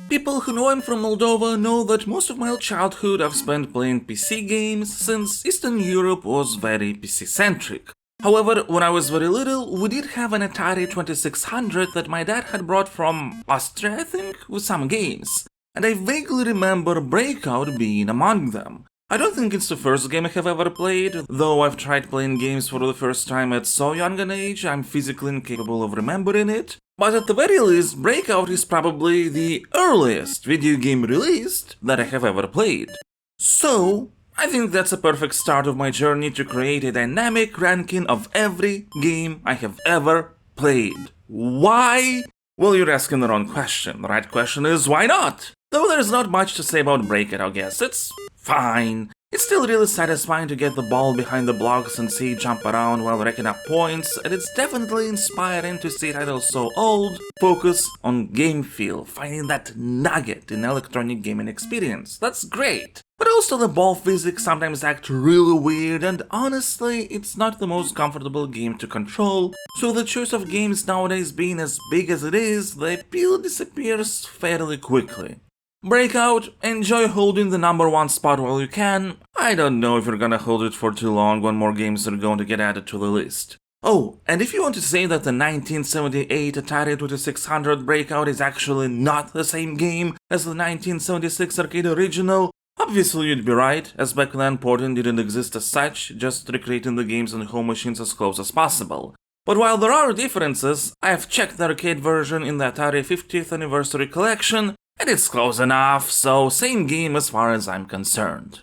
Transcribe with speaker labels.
Speaker 1: People who know I'm from Moldova know that most of my childhood I've spent playing PC games, since Eastern Europe was very PC-centric. However, when I was very little, we did have an Atari 2600 that my dad had brought from Austria, I think, with some games. And I vaguely remember Breakout being among them. I don't think it's the first game I have ever played, though I've tried playing games for the first time at so young an age I'm physically incapable of remembering it. But at the very least, Breakout is probably the earliest video game released that I have ever played. So, I think that's a perfect start of my journey to create a dynamic ranking of every game I have ever played. Why? Well, you're asking the wrong question. The right question is, why not? Though there's not much to say about Breakout, I guess. It's fine. It's still really satisfying to get the ball behind the blocks and see it jump around while racking up points, and it's definitely inspiring to see titles so old focus on game feel, finding that nugget in electronic gaming experience. That's great. But also the ball physics sometimes act really weird, and honestly, it's not the most comfortable game to control, so the choice of games nowadays being as big as it is, the appeal disappears fairly quickly. Breakout, enjoy holding the #1 spot while you can. I don't know if you're gonna hold it for too long when more games are going to get added to the list. Oh, and if you want to say that the 1978 Atari 2600 Breakout is actually not the same game as the 1976 arcade original, obviously you'd be right, as back then porting didn't exist as such, just recreating the games on home machines as close as possible. But while there are differences, I've checked the arcade version in the Atari 50th Anniversary Collection, and it's close enough, so same game as far as I'm concerned.